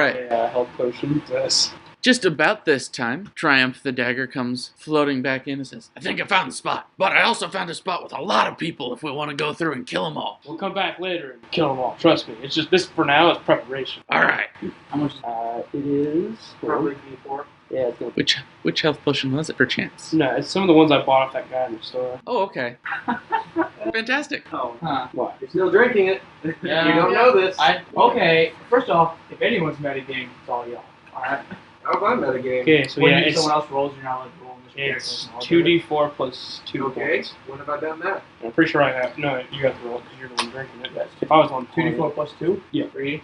right. a health potion. Yes. Just about this time, Triumph the Dagger comes floating back in and says, I think I found the spot, but I also found a spot with a lot of people if we want to go through and kill them all. We'll come back later and kill them all. Trust me. It's just this for now is preparation. All right. How much? It is Probably D4. Yeah, it's gonna be. Which health potion was it, perchance? No, it's some of the ones I bought off that guy in the store. Oh, okay. Fantastic. Oh, Huh. What? you're still drinking it. Yeah. You don't know this. Okay, first off, if anyone's metagaming, it's all y'all. Alright? How about metagame? Okay, so When yeah, it's someone else rolls, you're not allowed to roll in this it's character. 2d4 plus 2 Okay, points. when have I done that? I'm pretty sure I have. No, you have to roll because you're the one drinking it. Yes. If I was on 2d4 plus 2? Yeah. 3,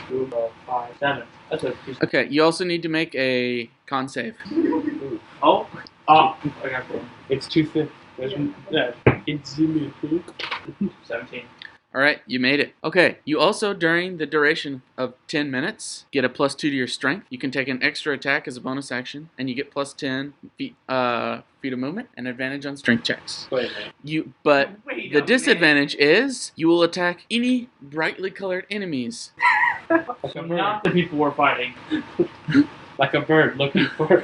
2, 5, 7. That's a Okay, you also need to make a con save. Oh! Oh! I got that. It's 250. It's 17. All right, you made it. Okay, you also, during the duration of 10 minutes, get a +2 to your strength. You can take an extra attack as a bonus action, and you get +10 feet of movement and advantage on strength checks. Wait a minute. But Wait the a disadvantage is you will attack any brightly colored enemies. Like a Not bird. the people we're fighting. Like a bird looking for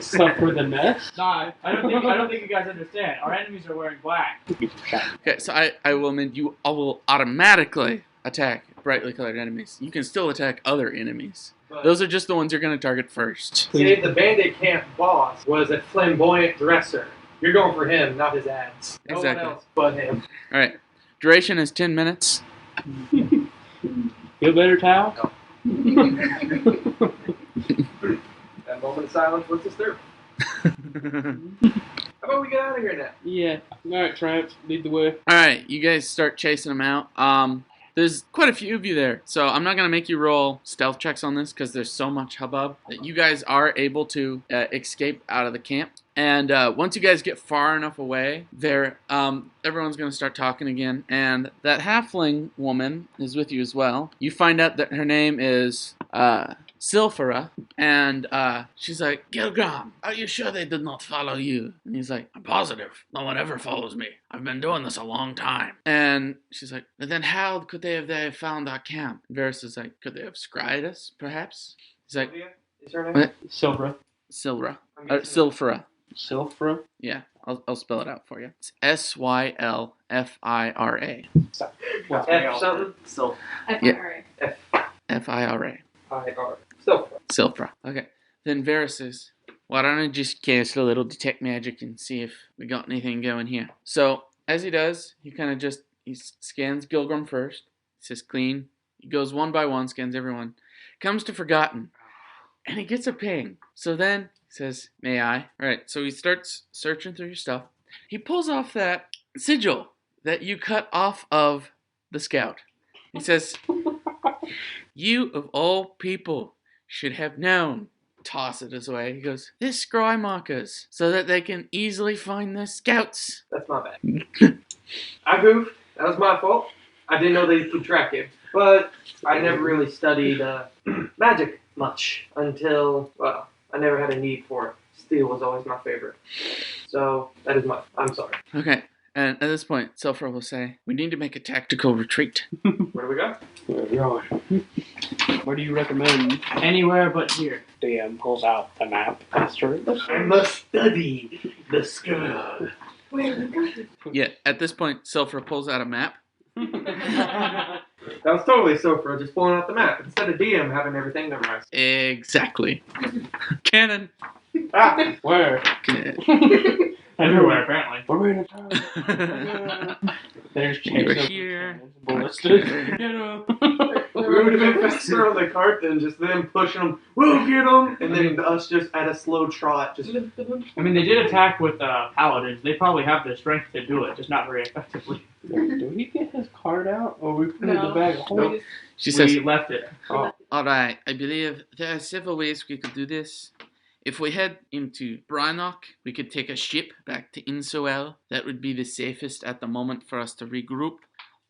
stuff for the nest. Nah, I don't think you guys understand. Our enemies are wearing black. Okay, so I will automatically attack brightly colored enemies. You can still attack other enemies. But Those are just the ones you're going to target first. say the bandit camp boss was a flamboyant dresser. You're going for him, not his ads. No Exactly. one else but him. All right, duration is 10 minutes. Feel better, Tao? That moment of silence puts us through. How about we get out of here now? Yeah. Alright, Triumph, lead the way. All right, you guys start chasing them out. There's quite a few of you there, so I'm not going to make you roll stealth checks on this because there's so much hubbub that you guys are able to escape out of the camp. And once you guys get far enough away, everyone's going to start talking again. And that halfling woman is with you as well. You find out that her name is Silphira, and she's like, Gilgram, are you sure they did not follow you? And he's like, I'm positive. No one ever follows me. I've been doing this a long time. And she's like, but then how could they have found our camp? And Varys is like, could they have scryed us, perhaps? He's like, Is her name? what? Silvra. Silphira. I'm guessing- Silphira. Silfra? Yeah, I'll spell it out for you. It's Sylfira. What? F something? So, FIRA. Fira. I-R. So, Silphira. Okay. Then Varys says, why don't I just cast a little detect magic and see if we got anything going here? So, as he does, he kind of he scans Gilgrim first. He says clean. He goes one by one, scans everyone. Comes to Forgotten. And he gets a ping. So then he says, may I? All right, so he starts searching through your stuff. He pulls off that sigil that you cut off of the scout. He says, you of all people should have known. Toss it his way. He goes, this scry markers so that they can easily find their scouts. that's my bad. I goofed. That was my fault. I didn't know they could track him. But I never really studied magic much until, well, I never had a need for it. Steel was always my favorite. So, that is I'm sorry. Okay, and at this point, Silphira will say, we need to make a tactical retreat. Where do we go? Where are we going? Where do you recommend? anywhere but here. DM pulls out the map. Master. I must study the skull. Wait, we got it. Yeah, at this point, Silphira pulls out a map. That was totally Sopra, just pulling out the map instead of DM having everything memorized. Exactly. Canon. Ah! Where? Everywhere, apparently. We're in a town. There's You were chains. here. Ballistic. Get him. We would have been faster on the cart than just them pushing them. We'll get them, and then us just at a slow trot, just. I mean, they did attack with paladins. They probably have the strength to do it, just not very effectively. Did we get his card out, or we put it in the No. bag? Nope. She says, We left it. Oh. alright, I believe there are several ways we could do this. If we head into Brannock, we could take a ship back to Insoel. That would be the safest at the moment for us to regroup.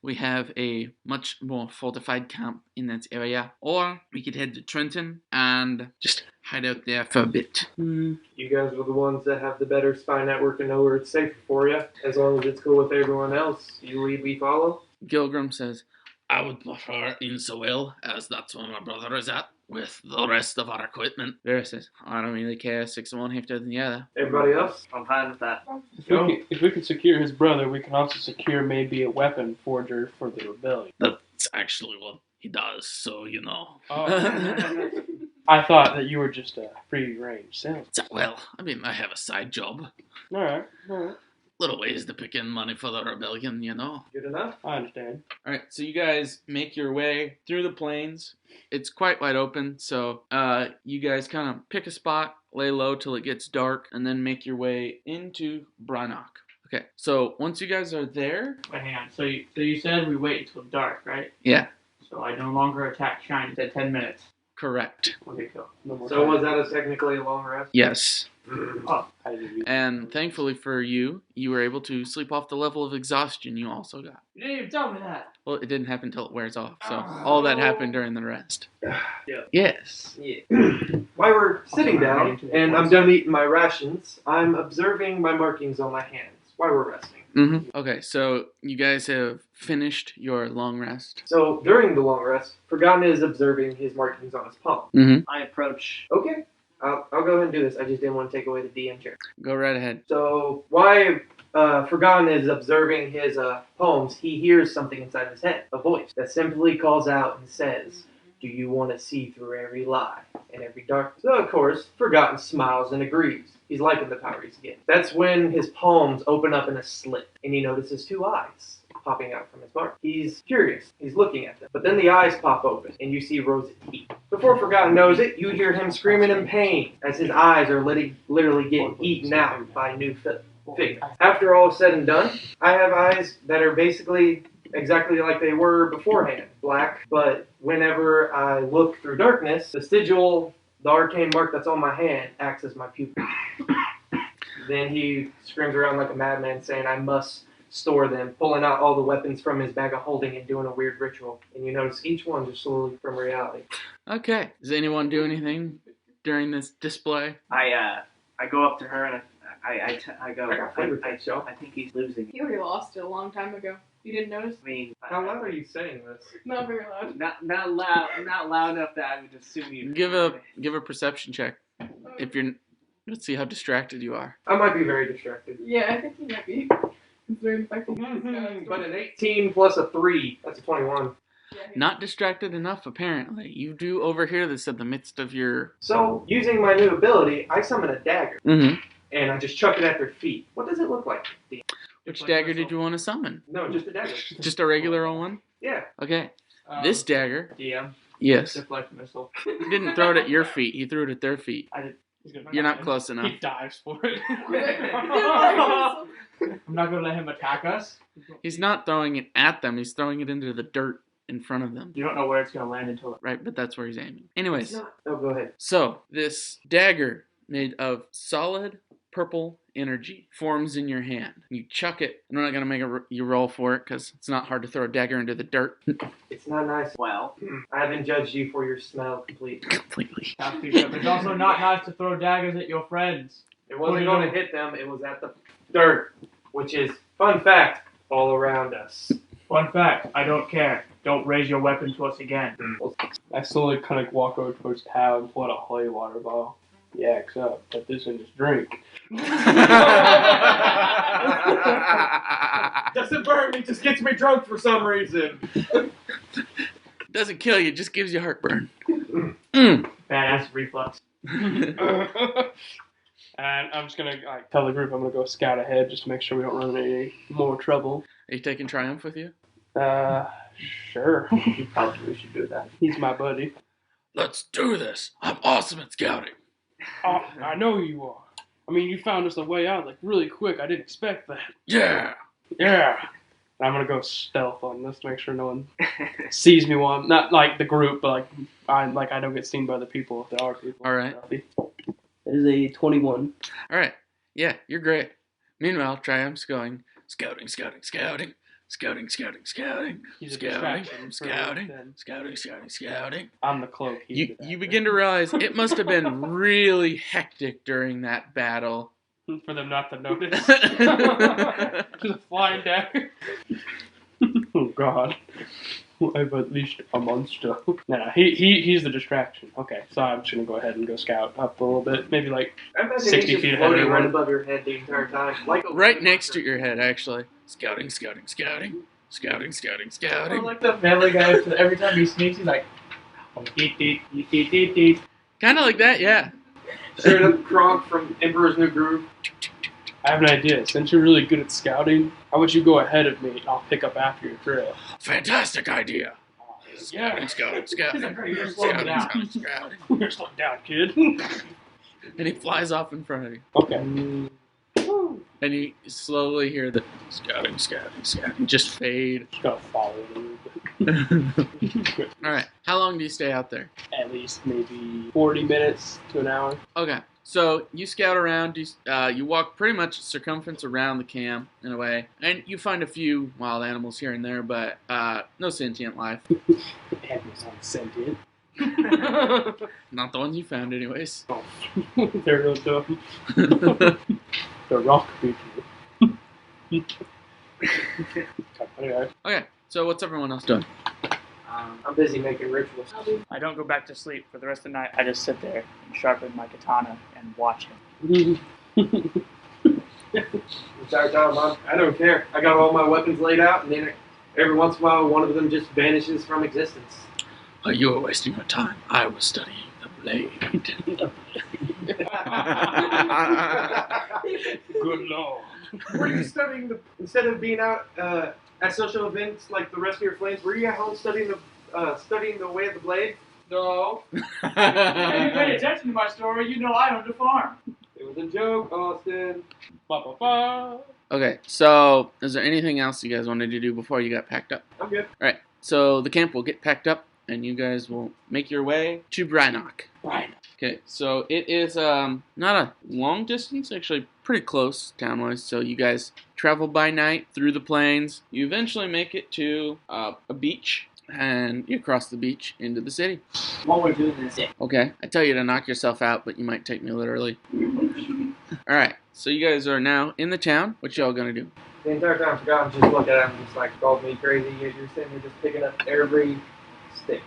We have a much more fortified camp in that area. Or we could head to Trenton and just hide out there for a bit. You guys are the ones that have the better spy network and know where it's safe for you. As long as it's cool with everyone else, you lead, we follow. Gilgrim says, I would prefer Insoel, as that's where my brother is at. with the rest of our equipment. Vera says, I don't really care. 6 of one, half dozen the other. Everybody else? I'm fine with that. If we can secure his brother, we can also secure maybe a weapon forger for the rebellion. That's actually what he does, so you know. Oh. I thought that you were just a free-range salesman. Well, I mean, I have a side job. All right. Little ways to pick in money for the rebellion, you know. Good enough? I understand. All right, so you guys make your way through the plains. It's quite wide open, so you guys kind of pick a spot, lay low till it gets dark, and then make your way into Brannock. Okay, so once you guys are there... Wait, hang on. So you said we wait until dark, right? Yeah. So I no longer attack Shine. You said 10 minutes. Correct. Okay, cool. No more So time. was that technically a long rest? Yes. Oh, I didn't mean- And thankfully for you, you were able to sleep off the level of exhaustion you also got. you didn't even tell me that. Well, it didn't happen until it wears off, so all that happened during the rest. Yeah. Yes. Yeah. While we're sitting down and I'm done eating my rations, I'm observing my markings on my hands while we're resting. Mm-hmm. Okay, so you guys have finished your long rest. So during the long rest, Forgotten is observing his markings on his palm. Mm-hmm. I approach. Okay, I'll go ahead and do this. I just didn't want to take away the DM chair. Go right ahead. So while Forgotten is observing his poems, he hears something inside his head, a voice that simply calls out and says, "Do you want to see through every lie and every darkness?" So of course, Forgotten smiles and agrees. He's liking the power he's getting. That's when his palms open up in a slit, and he notices 2 eyes popping out from his mark. He's curious. He's looking at them. But then the eyes pop open, and you see rows of teeth. Before Forgotten knows it, you hear him screaming in pain as his eyes are literally getting eaten out by new figures. After all is said and done, I have eyes that are basically exactly like they were beforehand, black. But whenever I look through darkness, the sigil, the arcane mark that's on my hand, acts as my pupil. Then he screams around like a madman saying, "I must store them," pulling out all the weapons from his bag of holding and doing a weird ritual. And you notice each one just slowly from reality. Okay. Does anyone do anything during this display? I go up to her and I go. I got flavor text, y'all. I think he's losing. He already lost it a long time ago. You didn't notice? I mean, How loud are you saying this? Not very loud. not loud, not loud enough that I would assume you. Give a perception check. If you're, let's see how distracted you are. I might be very distracted. Yeah, I think he might be. Considering the fact that he's But an 18 plus a 3, that's a 21. Not distracted enough, apparently. You do overhear this in the midst of your... So, using my new ability, I summon a dagger, Mm-hmm. and I just chuck it at their feet. What does it look like? Which dagger did you want to summon? No, just a dagger. Just a regular old one? Yeah. Okay. This dagger... DM. Yes. Deflect missile. He didn't throw it at your feet. He threw it at their feet. He's gonna You're not dive. close enough. He dives for it. I'm not gonna let him attack us. He's not throwing it at them. He's throwing it into the dirt in front of them. You don't know where it's gonna land until it. Right, but that's where he's aiming. Anyways, Oh, go ahead. so this dagger made of solid purple energy forms in your hand. You chuck it. I'm not going to make you roll for it because it's not hard to throw a dagger into the dirt. It's not nice. Well, I haven't judged you for your smell completely. Completely. It's also not nice to throw daggers at your friends. It wasn't going to hit them, it was at the dirt, which is, fun fact, all around us. Fun fact, I don't care. Don't raise your weapon to us again. I slowly kind of walk over towards Tao and pull out a holy water bottle. Yaks up, put this in his drink. Doesn't burn me, just gets me drunk for some reason. Doesn't kill you, just gives you heartburn. Badass reflux. And I'm just gonna tell the group I'm gonna go scout ahead just to make sure we don't run into any more trouble. Are you taking Triumph with you? Sure. probably should do that. He's my buddy. Let's do this. I'm awesome at scouting. Oh, I know who you are. I mean, you found us a way out really quick. I didn't expect that. Yeah. Yeah. And I'm gonna go stealth on this to make sure no one sees me while I'm not like the group, but I don't get seen by the people if there are people. All right. That is a 21. All right. Yeah, you're great. Meanwhile, Triumph's going scouting, scouting, scouting, scouting, scouting, scouting, He's a scouting, distraction for scouting, them. scouting, scouting, scouting. I'm the cloak. He's You the you dagger. begin to realize it must have been really hectic during that battle. For them not to notice. Just a flying dagger. Oh, God. I've unleashed a monster. Nah, he's the distraction. Okay, so I'm just gonna go ahead and go scout up a little bit, maybe like I imagine 60 he's just feet ahead of floating right everyone. above your head the entire time. Like a Right next to your head, actually. Scouting, scouting, scouting. Scouting, scouting, I scouting. like the Family Guy. Every time he sneaks, he's like, deet, deet, deet, deet, deet, deet. Kind of like that, yeah. Straight up Kronk from Emperor's New Groove. I have an idea. Since you're really good at scouting, how about you go ahead of me and I'll pick up after your trail. Fantastic idea. Yeah. Scouting, scouting, You're scouting. slowing Scouting, down. scouting, scouting. You're slowing down, kid. And he flies off in front of you. Okay. And you slowly hear the scouting, scouting, scouting just fade. Just gotta follow it a little bit. Alright, how long do you stay out there? At least maybe 40 minutes to an hour. Okay, so you scout around, you walk pretty much circumference around the camp in a way, and you find a few wild animals here and there, but no sentient life. Animals aren't sentient. Not the ones you found, anyways. Oh. They're real dumb. They're rock people. Anyway. Okay, so what's everyone else doing? I'm busy making rituals. I don't go back to sleep for the rest of the night. I just sit there and sharpen my katana and watch him. Entire time, I don't care. I got all my weapons laid out, and then every once in a while, one of them just vanishes from existence. Well, you were wasting your time. I was studying the blade. Good lord. Were you studying instead of being out at social events like the rest of your flames? Were you at home studying the way of the blade? No. If you pay attention to my story, you know I owned a farm. It was a joke, Austin. Ba, ba, ba. Okay, so is there anything else you guys wanted to do before you got packed up? I'm good. Alright, so the camp will get packed up, and you guys will make your way to Brynock. Right. Okay, so it is not a long distance, actually pretty close town-wise. So you guys travel by night through the plains. You eventually make it to a beach, and you cross the beach into the city. While we're doing this, Okay, I tell you to knock yourself out, but you might take me literally. Alright, so you guys are now in the town. What y'all gonna do? The entire time I forgot to just look at him, just like called me crazy. You're sitting here just picking up every stick.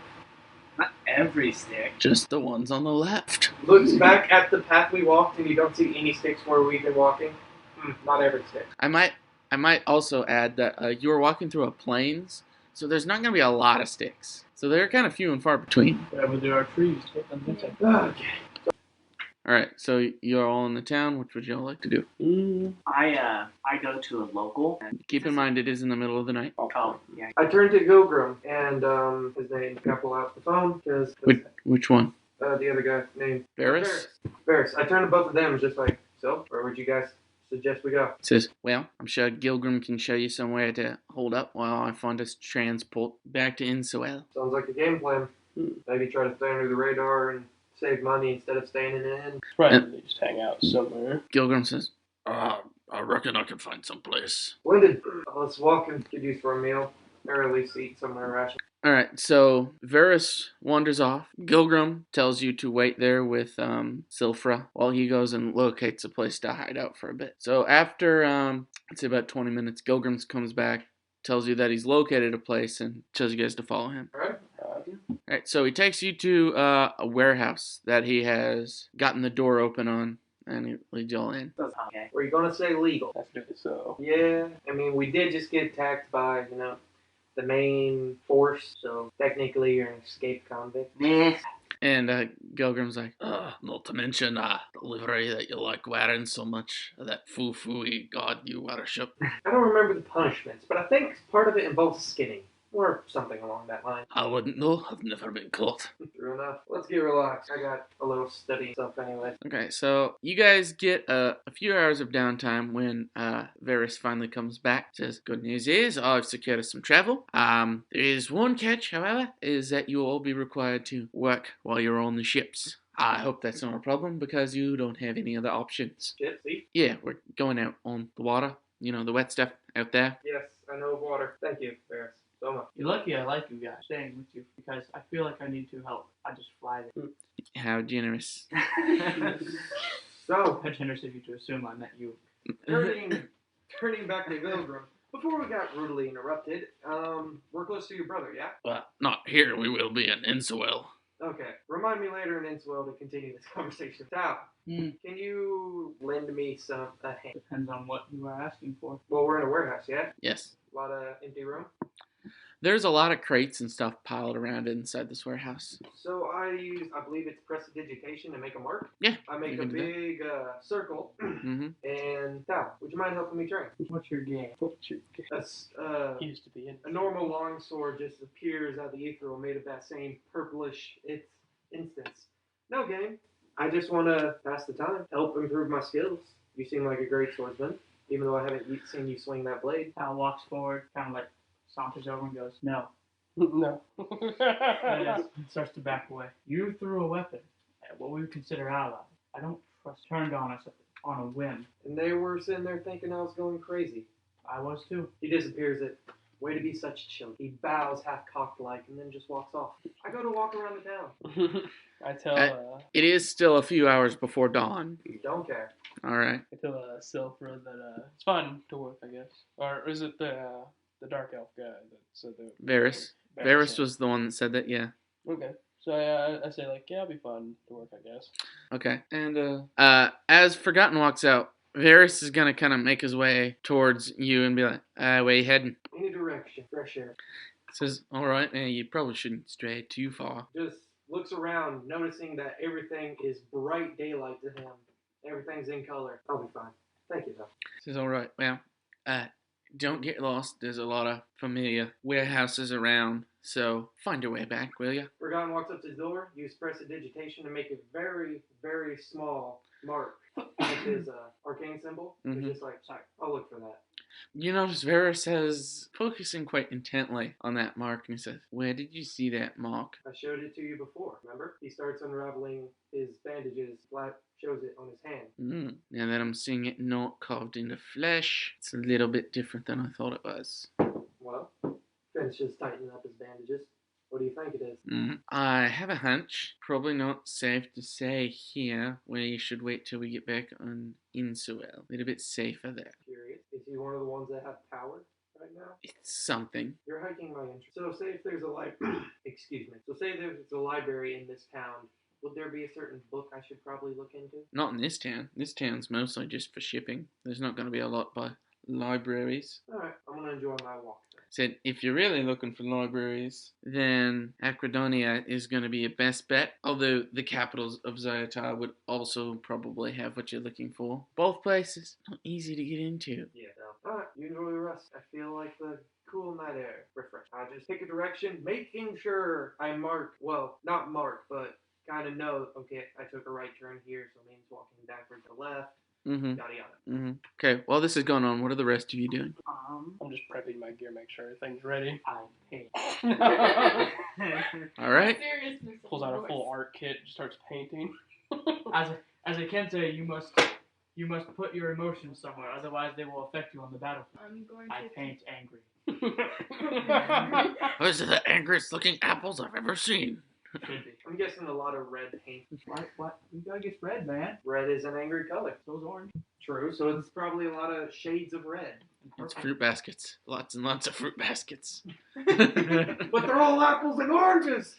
not every stick. Just the ones on the left. Looks back at the path we walked, and you don't see any sticks where we've been walking. Not every stick. I might also add that you were walking through a plains, so there's not gonna be a lot of sticks. So they're kind of few and far between. Wherever there are trees, take them this way. Okay. Alright, so you're all in the town. What would y'all like to do? I go to a local. And Keep in mind it is in the middle of the night. oh yeah. I turned to Gilgrim, and his name got pulled out the phone because Which one? the other guy named Varys? Varys. I turned to both of them, just like, so, where would you guys suggest we go? Says, well, I'm sure Gilgrim can show you somewhere to hold up while I find us transport back to Insoel. Sounds like a game plan. Maybe try to stay under the radar and save money instead of staying in an inn. Probably just hang out somewhere. Gilgrim says, I reckon I can find some place. Splendid. Let's walk and get used for a meal, or at least eat somewhere rational. Alright, so Varys wanders off. Gilgrim tells you to wait there with Silfra while he goes and locates a place to hide out for a bit. So after, I'd say about 20 minutes, Gilgrim comes back, tells you that he's located a place, and tells you guys to follow him. Alright? Alright, so he takes you to a warehouse that he has gotten the door open on, and he leads y'all in. Okay. Were you going to say legal? That's good. So. Yeah. I mean, we did just get attacked by, the main force, so technically you're an escaped convict. Meh. And Gilgrim's like, not to mention the livery that you like wearing so much, that foo-foo-y god you worship. I don't remember the punishments, but I think part of it involves skinning. Or something along that line. I wouldn't know, I've never been caught. True enough. Let's get relaxed. I got a little study stuff anyway. Okay, so you guys get a few hours of downtime when Varys finally comes back. Says, good news is I've secured us some travel. There is one catch, however, is that you will all be required to work while you're on the ships. I hope that's not a problem because you don't have any other options. Shit, see? Yeah, we're going out on the water. You know, the wet stuff out there. Yes, I know water. Thank you, Ferris. So much. You're lucky I like you guys staying with you because I feel like I need to help. I just fly there. How generous. So, How generous of you to assume I met you. turning back to Gilgrim, before we got rudely interrupted, we're close to your brother, yeah? Well, not here. We will be in Insewell. Okay. Remind me later in Inswell to continue this conversation. Sal, can you lend me a hand? Depends on what you are asking for. Well, we're in a warehouse, yeah? Yes. A lot of empty room. There's a lot of crates and stuff piled around inside this warehouse. So I believe it's prestidigitation to make a mark. Yeah. I make you a can do that. big circle. Mm-hmm. And Sal, would you mind helping me train? What's your game? That's He used to be in. a normal longsword just appears out of the ethereal, made of that same purplish instance. No game. I just want to pass the time, help improve my skills. You seem like a great swordsman, even though I haven't seen you swing that blade. Hal walks forward, kind of like saunters over and goes, no. No. And starts to back away. You threw a weapon at what we would consider allies. I don't trust turned on us on a whim. And they were sitting there thinking I was going crazy. I was too. He disappears at, way to be such chill. He bows half-cocked like and then just walks off. I go to walk around the town. I tell It is still a few hours before dawn. Don't care. All right. Silfra that it's fun to work, I guess. Or is it the dark elf guy that said that? Varys. Varys was the one that said that, yeah. Okay. So I say like, yeah, it'll be fun to work, I guess. Okay. And as Forgotten walks out, Varys is going to kind of make his way towards you and be like, where you heading? Any direction. Fresh air. Says, all right, man, you probably shouldn't stray too far. Just looks around, noticing that everything is bright daylight to him. Everything's in color. I'll be fine. Thank you, though. Says, all right, well, don't get lost. There's a lot of familiar warehouses around, so find your way back, will you? Forgotten walks up to the door, use prestidigitation to make a very, very small mark with his arcane symbol. Mhm. He's just like, sorry, I'll look for that. You notice Varys is focusing quite intently on that mark, and he says, where did you see that mark? I showed it to you before, remember? He starts unraveling his bandages, shows it on his hand. Now that I'm seeing it not carved into flesh, it's a little bit different than I thought it was. Well, finishes tightening up his bandages. What do you think it is? I have a hunch. Probably not safe to say here. We should wait till we get back on Insewell. A little bit safer there. Curious. Is he one of the ones that have power right now? It's something. You're hiking my interest. So say if there's excuse me. So say there's a library in this town. Would there be a certain book I should probably look into? Not in this town. This town's mostly just for shipping. There's not going to be a lot by libraries. Alright, I'm going to enjoy my walk then. Said, if you're really looking for libraries, then Acridonia is going to be your best bet. Although the capitals of Xiotar would also probably have what you're looking for. Both places, not easy to get into. Yeah, no. Alright, you enjoy the rest. I feel like the cool night air. Refresh. I just pick a direction, making sure I mark, well, not mark, but kind of know, okay, I took a right turn here, so it means walking backward to the left. Yada yada. Okay, while this is going on, what are the rest of you doing? I'm just prepping my gear, make sure everything's ready. I paint. All right. Seriousness. Pulls out a full art kit, just starts painting. As a Kente, you must put your emotions somewhere, otherwise they will affect you on the battlefield. I'm going I to paint angry. Those are the angriest looking apples I've ever seen. Should be. I'm guessing a lot of red paint. What? You gotta get red, man. Red is an angry color. So's orange. True, so it's probably a lot of shades of red. It's fruit baskets. Lots and lots of fruit baskets. But they're all apples and oranges!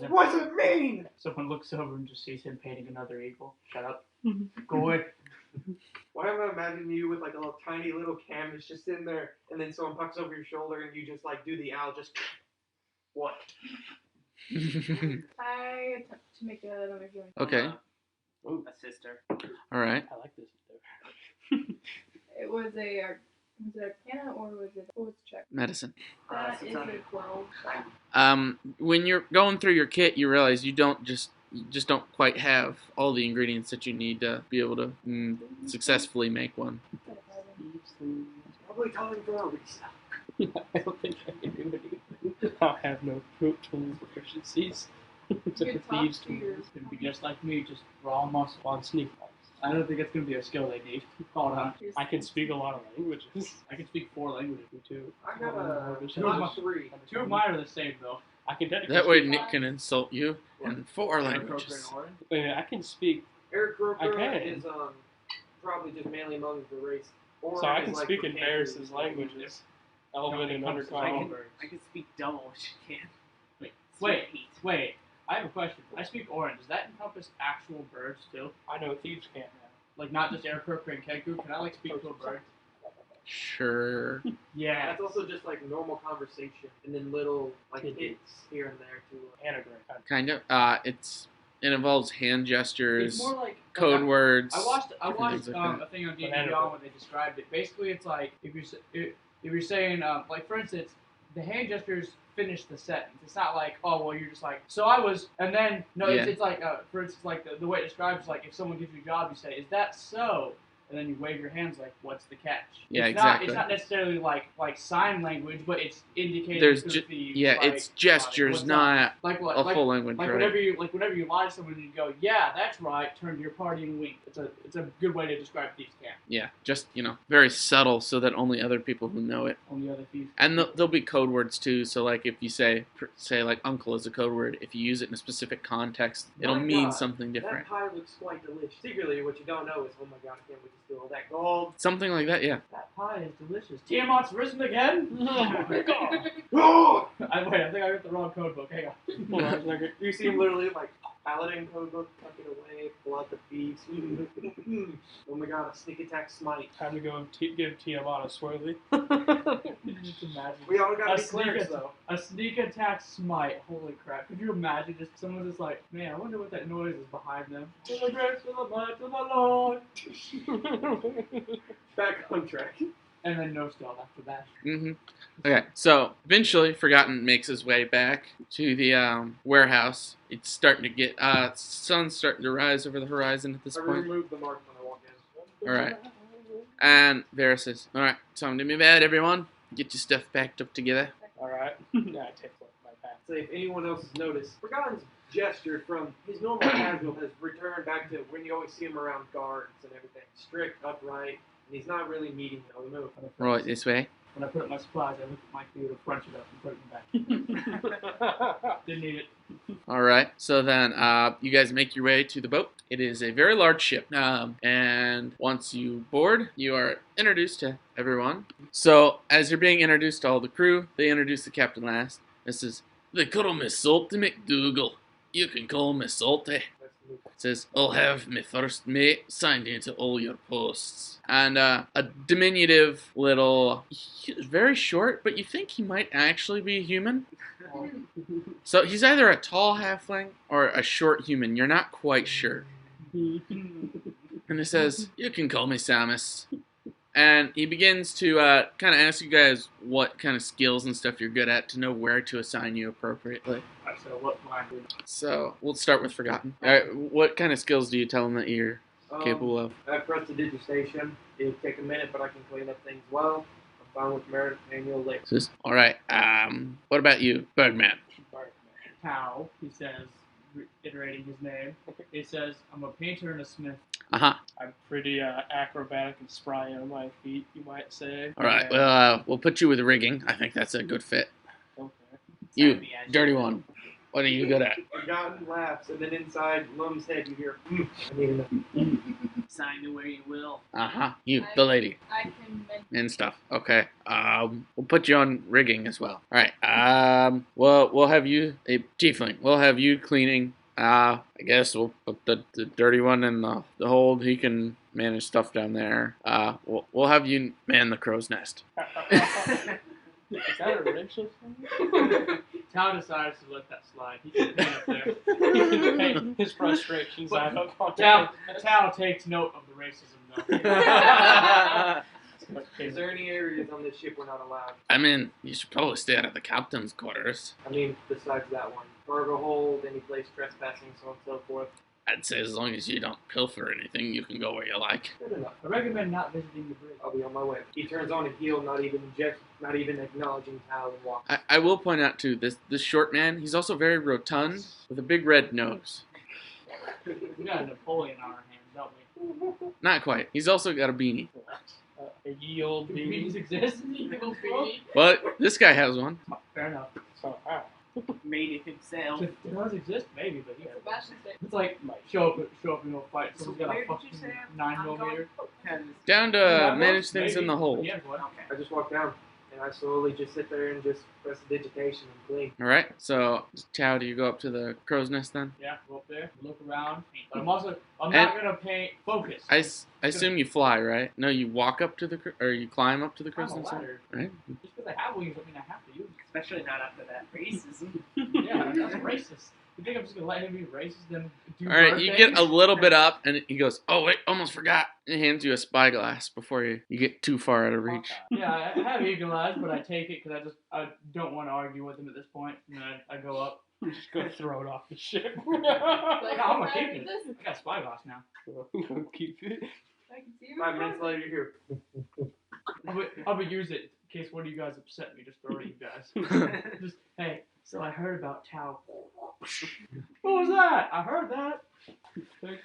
What's it mean? Someone looks over and just sees him painting another eagle. Shut up. Go away. Why am I imagining you with like a little tiny little canvas just in there, and then someone pucks over your shoulder and you just like do the owl, just what? I attempt to make another healing. Okay. A sister. All right. I like this. Though. It was it Arcana or was it? What was the check? Medicine. That is a 12. When you're going through your kit, you realize you just don't quite have all the ingredients that you need to be able to successfully make one. Probably calling for a restock. I don't think I can do anything. I have no fruit tools proficiencies. You can talk Thieves to your. It's gonna be just like me, just raw muscle. on sneak. I don't think it's gonna be a skill they need. Hold on. I can speak a lot of languages. I can speak 4 languages. Me too. I got a Two of plus 3. 2 of mine are the same though. I can technically That way speak, Nick can insult you in 4 languages. I can speak. Eric I Roper can. is probably just mainly among the race. Or So I is, can like, speak in prepared Varys' to- languages. Elven and When it comes to undercommon. songbirds. I can speak double, which you can't. Wait, Speak. wait. I have a question. I speak Orin. Does that encompass actual birds too? I know thieves can't now. Like not just Aarakocra and Kenku? Can I like speak to a bird? Sure. Yeah. That's also just like normal conversation, and then little like hits here and there too. Anagram. Kind of. It involves hand gestures, It's more like code words. I watched different things like that. a thing on D&D Banana Beyond where they described it. Basically, it's like if you're saying like for instance, the hand gestures finish the sentence. It's not like well you're just like so I was and then no Yeah. it's like for instance like the way it describes like if someone gives you a job you say is that so and then you wave your hands like what's the catch? Yeah, It's exactly. not necessarily like sign language, but it's indicating There's to thieves, yeah, like, it's gestures, what's up? not like what a like full language, like right? whenever you lie to someone and you go, yeah, that's right, turn to your party and wink. It's a good way to describe thieves' camp. Yeah, just very subtle, so that only other people who know it. Only other thieves. And there'll be code words too. So like if you say like uncle is a code word, if you use it in a specific context, it'll My mean God, something different. That pie looks quite delicious. Secretly, what you don't know is, oh my god, I can't wait to steal all that gold. Something like that, yeah. That pie is delicious. Tiamat's risen again. Oh my god. Oh! I think I got the wrong code book. Hang on. Hold on a second. You see him literally like paladin code book, tucking away, pull out the thieves. Oh my god, a sneak attack smite. Time to go give Tiamat a swirly. Just imagine. We all gotta A be clerics sneak though. A sneak attack smite. Holy crap. Could you imagine just someone just like, man, I wonder what that noise is behind them. To the grace of the might of the Lord. Back on track. And then no stealth after that. Okay, so eventually, Forgotten makes his way back to the warehouse. It's starting to get sun's starting to rise over the horizon at this I point. removed the mark when I walked in. All right, and Vera says, "All right, time to move out, everyone. Get your stuff packed up together." Alright. Yeah, I take my path. So if anyone else has noticed, Forgotten's gesture from his normal casual has returned back to when you always see him around guards and everything. Strict, upright, and he's not really needing to move. Right this way. When I put up my supplies, I looked at my food, crunch it up, and put it back. Didn't need it. All right, so then you guys make your way to the boat. It is a very large ship, and once you board, you are introduced to everyone. So as you're being introduced to all the crew, they introduce the captain last. This is, they call me Salty McDougal. You can call me Salty. It says, I'll have my first mate signed into all your posts. And a diminutive little, very short, but you think he might actually be a human. So he's either a tall halfling or a short human. You're not quite sure. And it says, you can call me Samus. And he begins to kind of ask you guys what kind of skills and stuff you're good at to know where to assign you appropriately. Alright, so what line? So we'll start with Forgotten. All right, what kind of skills do you tell him that you're capable of? I prestidigitation. It'll take a minute, but I can clean up things well. I'm fine with manual labor. All right. What about you, Birdman? How, he says, reiterating his name, he says, I'm a painter and a smith. Uh-huh. I'm pretty acrobatic and spry on my feet, you might say. All right. Well, we'll put you with rigging. I think that's a good fit. Okay. You, dirty one. What are you good at? Forgotten laughs, and then inside Lum's head you hear, I need enough. Sign me where you will. Uh-huh. You, the lady. I can make And stuff. Okay. We'll put you on rigging as well. All right. We'll have you a tiefling. We'll have you cleaning. I guess we'll put the dirty one in the hold. He can manage stuff down there. We'll have you man the crow's nest. Is that a racial thing? Tao decides to let that slide. He can paint up there. He can paint his frustrations out on Tao takes note of the racism, though. Is there any areas on this ship we're not allowed? I mean, you should probably stay out of the captain's quarters. I mean, besides that one. Cargo hold, any place trespassing, so on and so forth. I'd say as long as you don't pilfer anything, you can go where you like. Good enough. I recommend not visiting the bridge. I'll be on my way. He turns on a heel, not even acknowledging Tal, and walks. I will point out too, this short man, he's also very rotund with a big red nose. We got a Napoleon on our hands, don't we? Not quite. He's also got a beanie. A ye old Do beanie. beanies exist? Little beanie? But this guy has one. Fair enough. So, Made it himself. Do those exist? Maybe, but yeah. Sebastian say, It's like show up in a fight. So Someone's got where a did you fucking say 9mm. Down to manage things Maybe. in the hold. Yeah, what? Okay. I just walked down. and I slowly just sit there and just press digitation and blink. All right. So, Chow, do you go up to the crow's nest then? Yeah, go up there, look around, paint. But I'm not gonna paint. Focus. I assume you fly, right? No, you walk up to the or you climb up to the I'm crow's a nest, ladder. right? Just because I have wings, I mean I have to use Especially not after that racism. them. Yeah, that's racist. You think I'm just gonna let him be racist then do All right, bird you things? get a little bit up, and he goes, "Oh wait, almost forgot." And he hands you a spyglass before you get too far out of reach. Yeah, I have eagle eyes, but I take it because I don't want to argue with him at this point. And then I go up. I'm just gonna throw it off the ship. I'm gonna keep it. I got spyglass now. Keep it. I can see you. 5 minutes later, you're here. I'm gonna use it in case one of you guys upset me. Just throw it at you guys. Just hey. So I heard about Tao. What was that? I heard that. I'm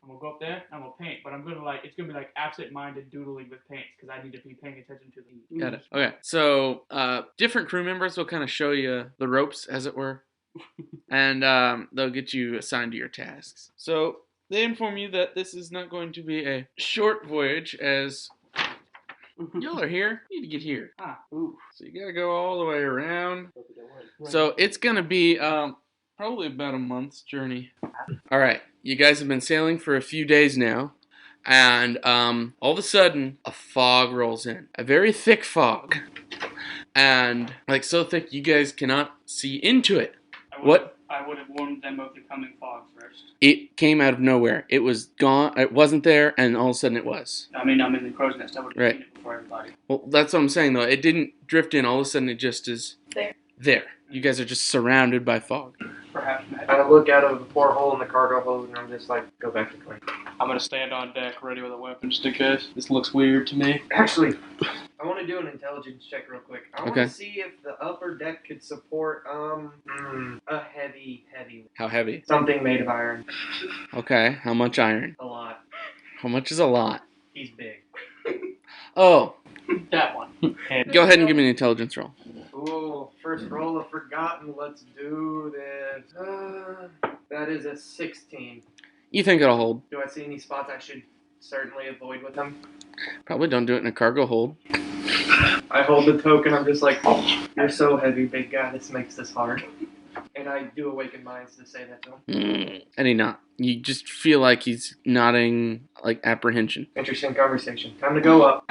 gonna go up there. I'm gonna paint, but I'm gonna it's gonna be like absent-minded doodling with paints because I need to be paying attention to the. Got it. Okay, so different crew members will kind of show you the ropes, as it were, and they'll get you assigned to your tasks. So they inform you that this is not going to be a short voyage, as y'all are here. You need to get here. Ooh. So you gotta go all the way around. So it's gonna be probably about a month's journey. All right, you guys have been sailing for a few days now, and all of a sudden a fog rolls in, a very thick fog, and so thick you guys cannot see into it. What? I would have warned them of the coming fog first. It came out of nowhere. It was gone. It wasn't there, and all of a sudden it was. I mean, I'm in the crow's nest. I would have seen it before everybody. Well, that's what I'm saying, though. It didn't drift in. All of a sudden, it just is there. You guys are just surrounded by fog. Perhaps magic. I look out of the porthole in the cargo hold, and I'm just like, go back to clean. I'm gonna stand on deck ready with a weapon just in case. This looks weird to me. Actually, I want to do an intelligence check real quick. I want Okay. to see if the upper deck could support a heavy. How heavy? Something made of iron. Okay. How much iron? A lot. How much is a lot? He's big. Oh, That one. go ahead and give me an intelligence roll. Ooh, first roll of forgotten. Let's do this. That is a 16. You think it'll hold? Do I see any spots I should certainly avoid with him? Probably don't do it in a cargo hold. I hold the token. I'm just like, you're so heavy, big guy. This makes this hard. And I do awaken minds to say that to him. And he not. You just feel like he's nodding, like apprehension. Interesting conversation. Time to go up.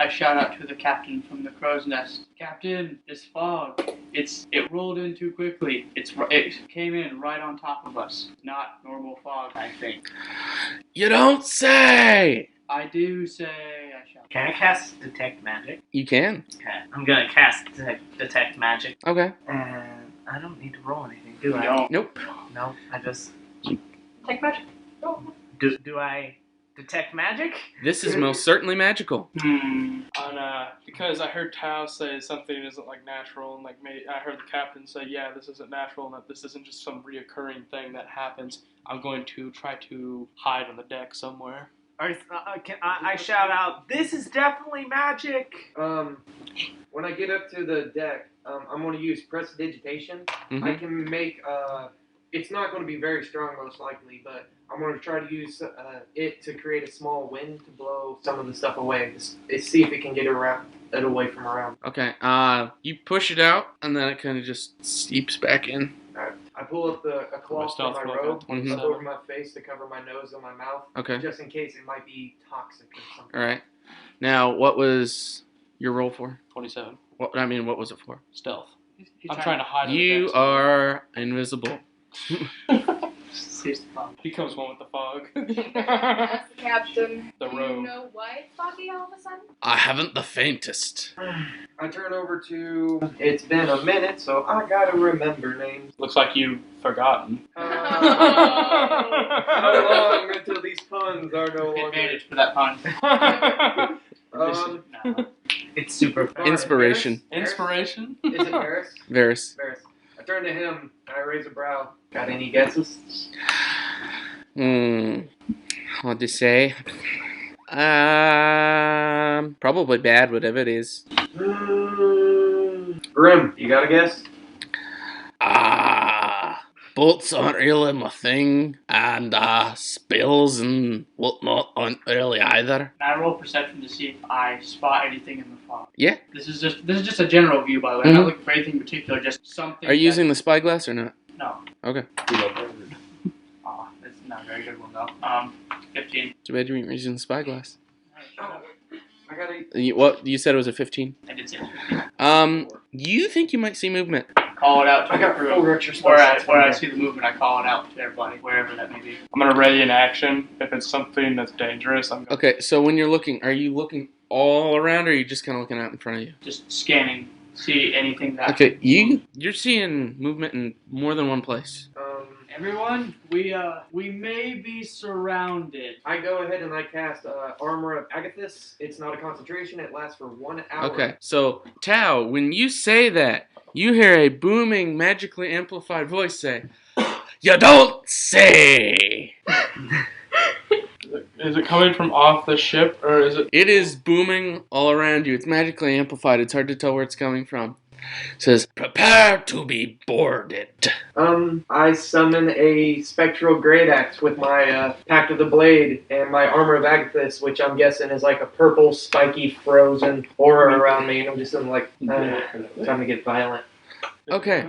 I shout out to the captain from the crow's nest. Captain, this fog. It rolled in too quickly. It came in right on top of us. Not normal fog, I think. You don't say! I do say I shout. Can I cast Detect Magic? You can. Okay. I'm gonna cast Detect Magic. Okay. And I don't need to roll anything, do I? No. Nope. No, I just... Take magic. Do I detect magic? This is most certainly magical. Because I heard Tao say something isn't like natural, and I heard the captain say, yeah, this isn't natural, and that this isn't just some reoccurring thing that happens. I'm going to try to hide on the deck somewhere. I shout out, this is definitely magic! When I get up to the deck, I'm going to use prestidigitation. Mm-hmm. I can make, it's not going to be very strong most likely, but I'm going to try to use it to create a small wind to blow some of the stuff away. Just see if it can get it away from around. Okay. You push it out, and then it kind of just seeps back in. I pull up a cloth from my robe, Mhm. up over my face to cover my nose and my mouth, Okay. just in case it might be toxic or something. All right. Now, what was your roll for? 27. What was it for? Stealth. I'm trying to hide on the You deck. are invisible. Here's the fog. Becomes one with the fog. Ask the captain. The Do robe. you know why it's foggy all of a sudden? I haven't the faintest. I turn over to. It's been a minute, so I gotta remember names. Looks like you've forgotten. How long until these puns are no longer? Advantage for that pun. It's super fast. Inspiration. Varys? Inspiration? Is it Varys? Varys. Varys. I turn to him and I raise a brow. Got any guesses? Hard to say. Probably bad, whatever it is. Grim, you got a guess? boats aren't really my thing, and spills and whatnot aren't really either. Can I roll perception to see if I spot anything in the fog? Yeah. This is just a general view, by the way. I'm not looking for anything in particular, just something. Are you using the spyglass or not? No. Okay. Oh, that's not a very good one, though. 15. Too bad you weren't using the spyglass. I gotta. You said it was a 15? I did say it was 15. You think you might see movement. Call it out to I got the crew. full retro Where I see the movement, I call it out to everybody, wherever that may be. I'm gonna ready an action. If it's something that's dangerous, I'm gonna. Okay, so when you're looking, are you looking all around, or are you just kind of looking out in front of you? Just scanning, see anything that. Okay, you're seeing movement in more than one place. Everyone, we may be surrounded. I go ahead and I cast Armor of Agathis. It's not a concentration. It lasts for 1 hour. Okay, so Tao, when you say that, you hear a booming, magically amplified voice say, "You don't say!" Is it coming from off the ship, or is it? It is booming all around you. It's magically amplified. It's hard to tell where it's coming from. It says, "Prepare to be boarded." I summon a spectral great axe with my Pact of the Blade and my Armor of Agathis, which I'm guessing is like a purple, spiky, frozen aura around me, and I'm just like, time to get violent. Okay.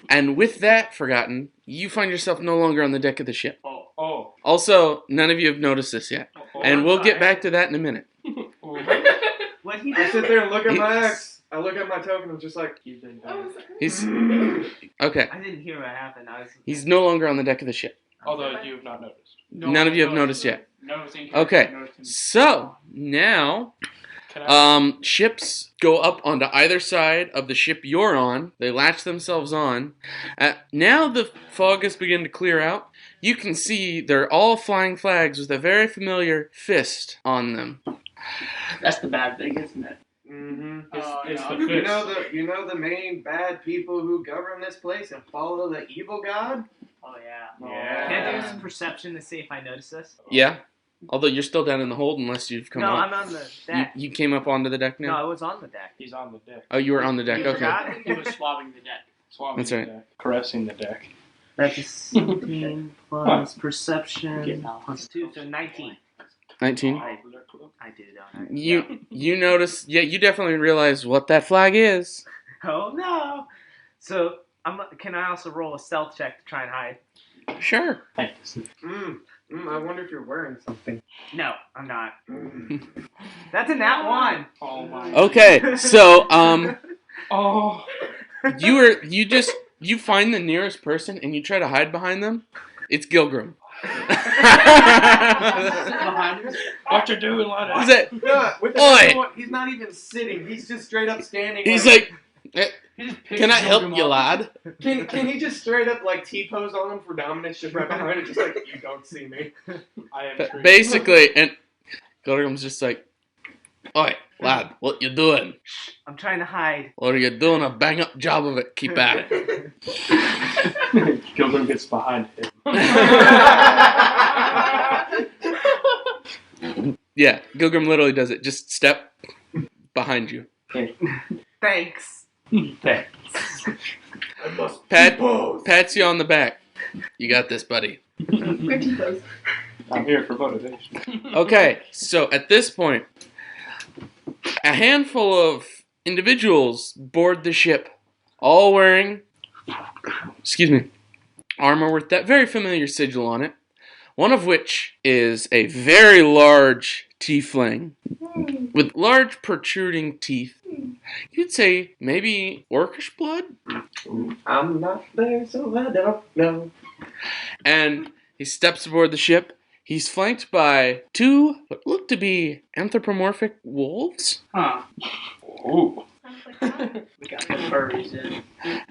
And with that forgotten, you find yourself no longer on the deck of the ship. Oh. Also, none of you have noticed this yet. And we'll get back to that in a minute. What he I did? sit there and look at my axe. I look at my token. I'm just like, Oh, He's okay. I didn't hear what happened. He's no longer on the deck of the ship. Although you have not noticed. None of you have noticed yet. Noticing. Okay. So now, Can I? ships go up onto either side of the ship you're on. They latch themselves on. Now the fog has begun to clear out. You can see they're all flying flags with a very familiar fist on them. That's the bad thing, isn't it? mm-hmm. It's no. the fist. You know the main bad people who govern this place and follow the evil god? Oh yeah. Yeah. Can I do some perception to see if I notice this? Yeah. Although you're still down in the hold unless you've come No, up. I'm on the deck. You came up onto the deck No, now? I was on the deck. He's on the deck. Oh, you were on the deck. You Okay. forgot? He was swabbing the deck. Swabbing That's the right. deck. Caressing the deck. That's a 17 plus Get perception out. plus 2, so 19. 19. I do, don't I? You notice, yeah, you definitely realize what that flag is. Oh no! So, can I also roll a stealth check to try and hide? Sure. I wonder if you're wearing something. No, I'm not. That's a nat 1! Oh my. Okay, so Oh. you find the nearest person and you try to hide behind them. It's Gilgrim. Behind us. What you doing, lad? Is it? No, with the Oi! second one, he's not even sitting. He's just straight up standing. He's like, He just picks "Can I help him you, up. lad?" Can he just straight up like T-pose on him for dominance, just right behind it, just like, you don't see me. I am treated. Basically, and Gilgrim's just like, "Oi, lad, what you doing? I'm trying to hide. Or you're doing a bang up job of it. Keep at it." Gilgrim gets behind him. Yeah, Gilgrim literally does it. Just step behind you. Thanks. Thanks. I must Pats you on the back. You got this, buddy. We're T-pose. I'm here for motivation. Okay, so at this point, a handful of individuals board the ship, all wearing, armor with that very familiar sigil on it, one of which is a very large tiefling with large protruding teeth. You'd say maybe orcish blood? I'm not there, so I don't know. And he steps aboard the ship. He's flanked by two what look to be anthropomorphic wolves. Huh. Ooh. Sounds like that. We got the furries in.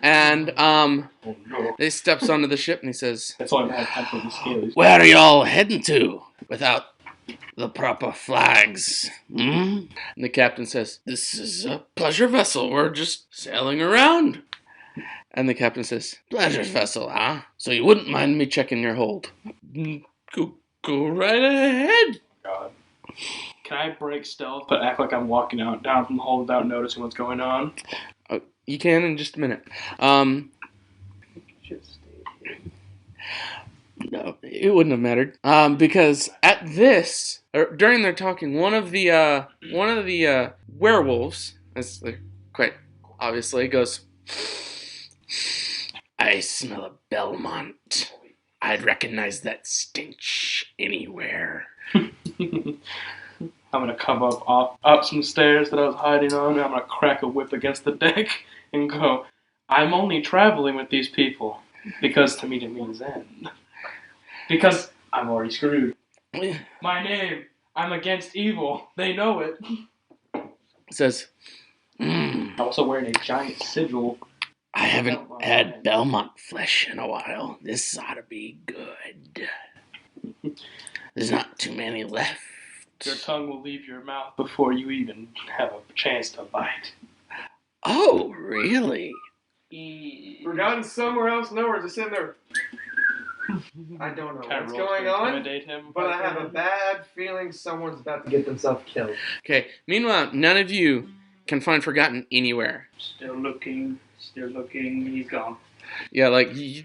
And Oh no. he steps onto the ship and he says, That's all I had for the scales. "Where are y'all heading to without the proper flags?" Hmm? And the captain says, "This is a pleasure vessel. We're just sailing around." And the captain says, "Pleasure vessel, huh? So you wouldn't mind me checking your hold?" Go right ahead." God. Can I break stealth but act like I'm walking out down from the hole without noticing what's going on? You can in just a minute. No, it wouldn't have mattered. Because at this, or during their talking, one of the werewolves, as they're quite obviously, goes, I smell a Belmont. I'd recognize that stench anywhere. I'm gonna come up some stairs that I was hiding on, and I'm gonna crack a whip against the deck and go, I'm only traveling with these people because to meet it means end. Because I'm already screwed. My name, I'm against evil. They know it. Says, I'm also wearing a giant sigil. I haven't had Belmont flesh in a while. This ought to be good. There's not too many left. Your tongue will leave your mouth before you even have a chance to bite. Oh, really? Forgotten somewhere else, nowhere, just sitting there. I don't know what's going on, but I have a bad feeling someone's about to get themselves killed. Okay, meanwhile, none of you can find Forgotten anywhere. Still looking, he's gone. Yeah, like, you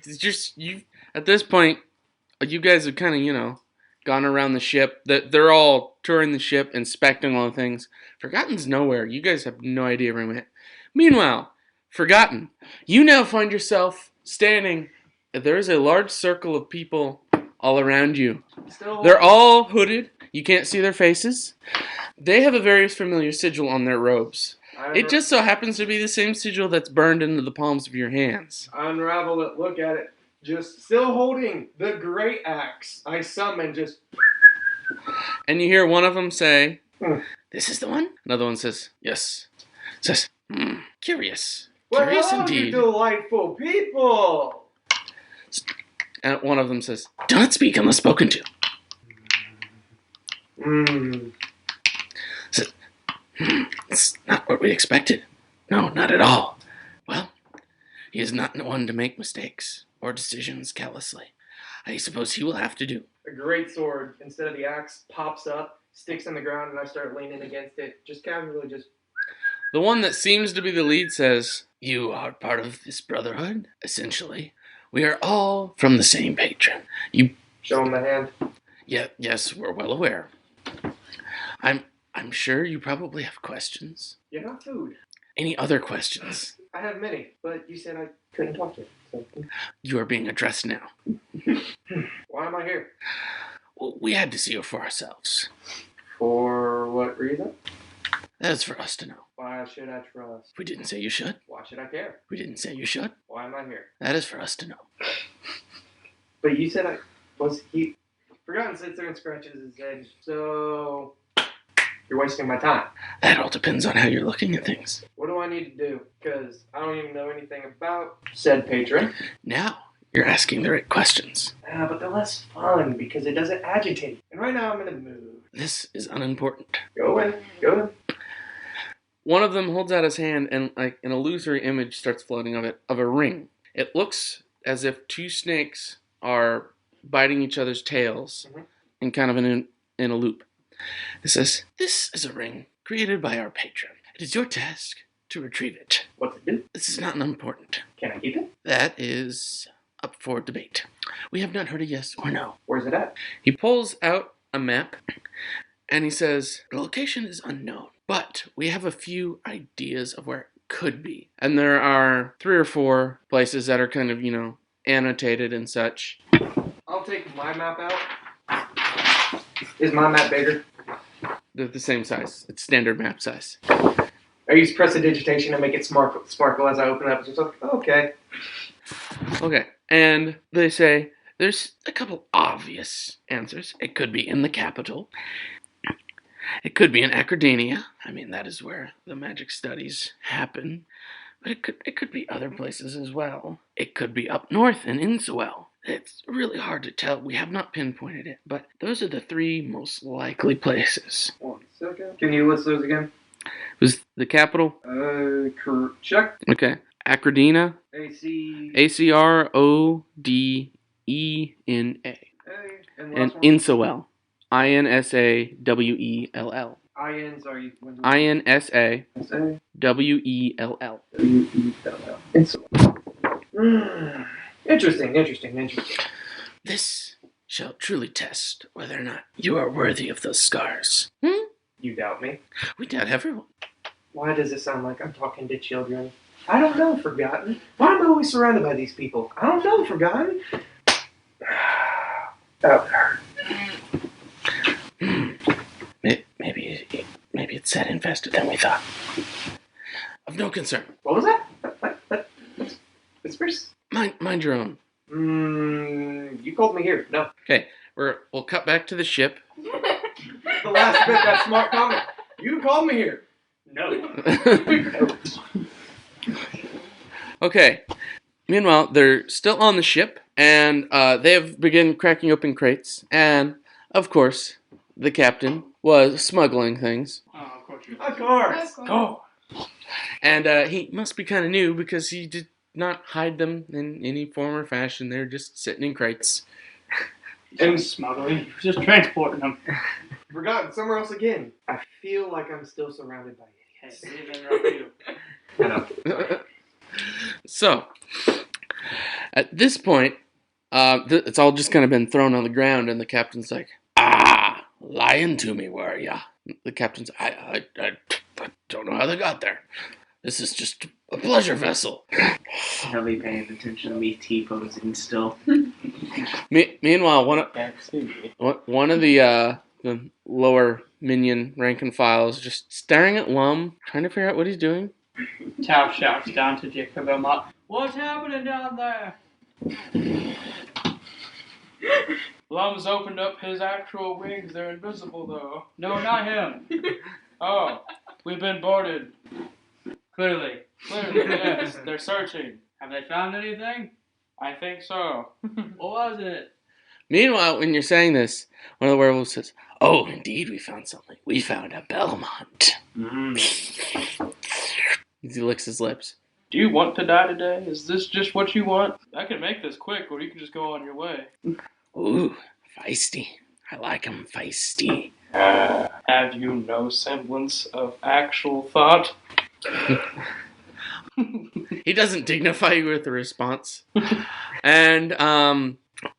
at this point, you guys have kind of, gone around the ship. They're all touring the ship, inspecting all the things. Forgotten's nowhere. You guys have no idea where he went. Meanwhile, Forgotten, you now find yourself standing. There is a large circle of people all around you. They're all hooded. You can't see their faces. They have a very familiar sigil on their robes. It just so happens to be the same sigil that's burned into the palms of your hands. Unravel it, look at it. Just still holding the great axe. I summon just... And you hear one of them say, this is the one? Another one says, yes. Says, curious. Curious well, indeed. You delightful people. And one of them says, do not speak unless spoken to. Says, it's not what we expected. No, not at all. Well, he is not one to make mistakes or decisions callously. I suppose he will have to do. A great sword, instead of the axe, pops up, sticks in the ground, and I start leaning against it. Just casually, just... The one that seems to be the lead says, you are part of this brotherhood, essentially. We are all from the same patron. You show him the hand. Yeah, yes, we're well aware. I'm sure you probably have questions. You're not food. Any other questions? I have many, but you said I couldn't talk to you. So. You are being addressed now. Why am I here? Well, we had to see you for ourselves. For what reason? That is for us to know. Why should I trust? We didn't say you should. Why should I care? We didn't say you should. Why am I here? That is for us to know. But you said I was he. Forgotten sits there and scratches his head. So you're wasting my time. That all depends on how you're looking at things. What do I need to do? Because I don't even know anything about said patron. Now you're asking the right questions. But they're less fun because it doesn't agitate. And right now I'm in a mood. This is unimportant. Go in. One of them holds out his hand, and like an illusory image starts floating of a ring. It looks as if two snakes are biting each other's tails in kind of in a loop. It says, this is a ring created by our patron. It is your task to retrieve it. What's it do? This is not unimportant. Can I keep it? That is up for debate. We have not heard a yes or no. Where's it at? He pulls out a map, and he says, the location is unknown, but we have a few ideas of where it could be. And there are 3 or 4 places that are kind of, annotated and such. I'll take my map out. Is my map bigger? They're the same size. It's standard map size. I use prestidigitation to make it sparkle as I open it up. It's like, okay. Okay. And they say, there's a couple obvious answers. It could be in the capital. It could be in Academia. I mean, that is where the magic studies happen. But it could be other places as well. It could be up north in Insewell. It's really hard to tell. We have not pinpointed it, but those are the 3 most likely places. 1 second. Can you list those again? Was the capital? Check. Okay. Acrodena. Acrodena. And And Insewell. Insawell. INs are INSA INSA. WELL. WELL. Interesting. This shall truly test whether or not you are worthy of those scars. You doubt me? We doubt everyone. Why does it sound like I'm talking to children? I don't know, Forgotten. Why am I always surrounded by these people? I don't know, Forgotten. That would hurt. Maybe it's that invested than we thought. Of no concern. What was that? Whispers? Mind your own. You called me here. No. Okay, we'll cut back to the ship. The last bit, that smart comment. You called me here. No. Okay. Meanwhile, they're still on the ship, and they have begun cracking open crates, and of course, the captain was smuggling things. Oh, of course you. Of course. Go. And he must be kind of new because he did not hide them in any form or fashion. They're just sitting in crates. And smuggling. Just transporting them. Forgotten somewhere else again. I feel like I'm still surrounded by idiots. Hey, didn't interrupt you. I know. So, at this point, it's all just kind of been thrown on the ground, and the captain's like, lying to me, were ya? The captain's, I don't know how they got there. This is just a pleasure vessel. He'll be paying attention to me T-posing still. Meanwhile, one Can't see me. of the lower minion rank and file is just staring at Lum, trying to figure out what he's doing. Tao shouts down to Jacob Elmont, "What's happening down there?" Lum's opened up his actual wings. They're invisible, though. No, not him. Oh, we've been boarded. Clearly. Clearly, yes. They're searching. Have they found anything? I think so. What was it? Meanwhile, when you're saying this, one of the werewolves says, "Oh, indeed, we found something. We found a Belmont." He licks his lips. Do you want to die today? Is this just what you want? I can make this quick, or you can just go on your way. Ooh, feisty. I like him feisty. Have you no semblance of actual thought? He doesn't dignify you with a response. And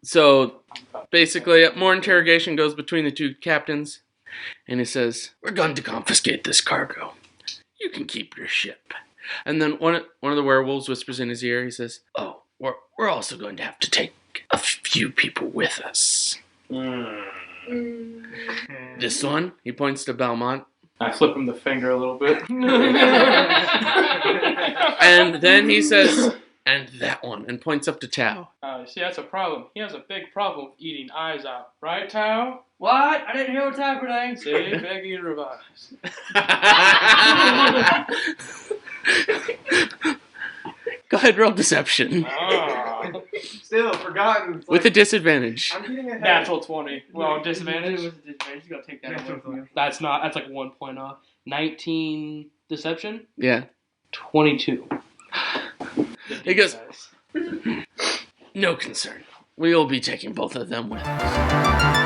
so basically more interrogation goes between the two captains, and he says, "We're going to confiscate this cargo. You can keep your ship." And then one of the werewolves whispers in his ear. He says, "Oh, we're also going to have to take a few people with us. This one," he points to Belmont. I flip him the finger a little bit. And then he says, "And that one," and points up to Tao. See, that's a problem. He has a big problem with eating eyes out. Right, Tao? What? I didn't hear what's happening. See, big eater of eyes. Go ahead, roll deception. Ah. Still, Forgotten. It's With a like, disadvantage. I'm getting ahead. Natural 20. Well, disadvantage? You gotta take that away from you. That's like 1 point off. 19 deception? Yeah. 22. He goes, "No concern. We'll be taking both of them with us."